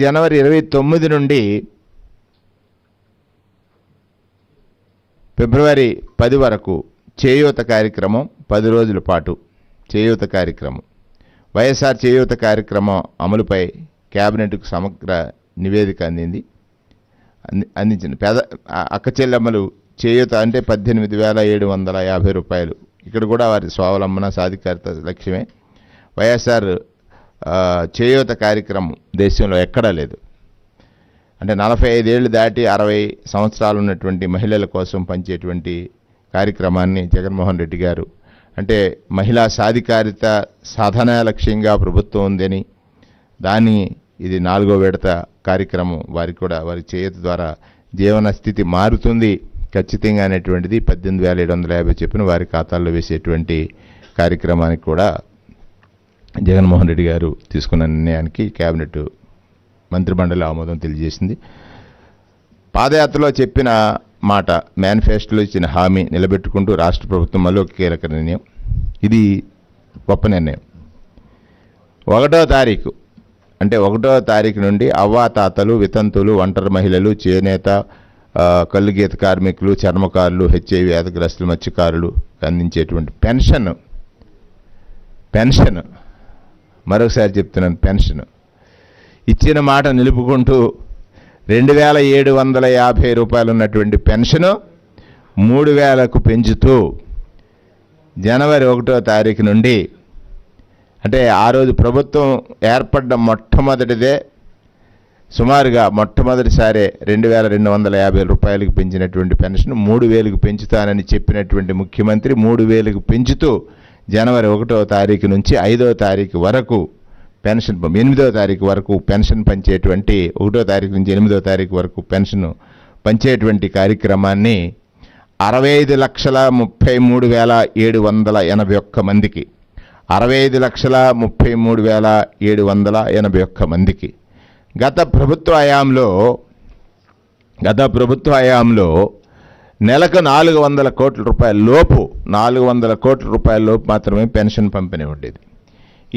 జనవరి 29 నుండి ఫిబ్రవరి 10 వరకు చేయూత కార్యక్రమం 10 రోజుల పాటు చేయూత కార్యక్రమం వైఎస్ఆర్ చేయూత కార్యక్రమం అమలుపై కేబినెట్కు సమగ్ర నివేదిక అందించింది. అక్క చెల్లెమ్మలు చేయూత అంటే 18,750 రూపాయలు. ఇక్కడ కూడా వారి స్వావలంబన సాధికారత లక్ష్యమే. వైఎస్ఆర్ చేయూత కార్యక్రమం దేశంలో ఎక్కడా లేదు. అంటే 45 ఏళ్ళు దాటి 60 సంవత్సరాలు ఉన్నటువంటి మహిళల కోసం పంచేటువంటి కార్యక్రమాన్ని జగన్మోహన్ రెడ్డి గారు అంటే మహిళా సాధికారిత సాధన లక్ష్యంగా ప్రభుత్వం ఉందని దాన్ని ఇది 4వ విడత కార్యక్రమం వారికి కూడా వారి చేయూత ద్వారా జీవన స్థితి మారుతుంది ఖచ్చితంగా అనేటువంటిది 18,750 చొప్పున వారి ఖాతాల్లో వేసేటువంటి కార్యక్రమానికి కూడా జగన్మోహన్ రెడ్డి గారు తీసుకున్న నిర్ణయానికి కేబినెట్ మంత్రిమండలి ఆమోదం తెలియజేసింది. పాదయాత్రలో చెప్పిన మాట మేనిఫెస్టోలో ఇచ్చిన హామీ నిలబెట్టుకుంటూ రాష్ట్ర ప్రభుత్వం మళ్ళీ ఒక కీలక నిర్ణయం. ఇది గొప్ప నిర్ణయం. 1వ తారీఖు అంటే 1వ తారీఖు నుండి అవ్వాతాతలు, వితంతులు, ఒంటరి మహిళలు, చేనేత, కల్లు గీత కార్మికులు, చర్మకారులు, HIV వ్యాధిగ్రస్తులు, మత్స్యకారులు అందించేటువంటి పెన్షన్ మరొకసారి చెప్తున్నాను, పెన్షన్ ఇచ్చిన మాట నిలుపుకుంటూ 2,750 రూపాయలు ఉన్నటువంటి పెన్షను 3,000కు పెంచుతూ జనవరి 1వ తారీఖు నుండి అంటే ఆ రోజు ప్రభుత్వం ఏర్పడ్డ మొట్టమొదటిదే సుమారుగా మొట్టమొదటిసారే 2,250 రూపాయలకు పెంచినటువంటి పెన్షన్ 3,000కు పెంచుతానని చెప్పినటువంటి ముఖ్యమంత్రి 3,000కు పెంచుతూ జనవరి 1వ తారీఖు నుంచి 5వ తారీఖు వరకు పెన్షన్ 8వ తారీఖు వరకు పెన్షన్ పంచేటువంటి 1వ తారీఖు నుంచి 8వ తారీఖు వరకు పెన్షన్ పంచేటువంటి కార్యక్రమాన్ని 65,33,781 మందికి 65,33,781 మందికి గత ప్రభుత్వ హయాంలో నెలకు 400 కోట్ల రూపాయల లోపు 400 కోట్ల రూపాయల లోపు మాత్రమే పెన్షన్ పంపిణీ ఉండేది.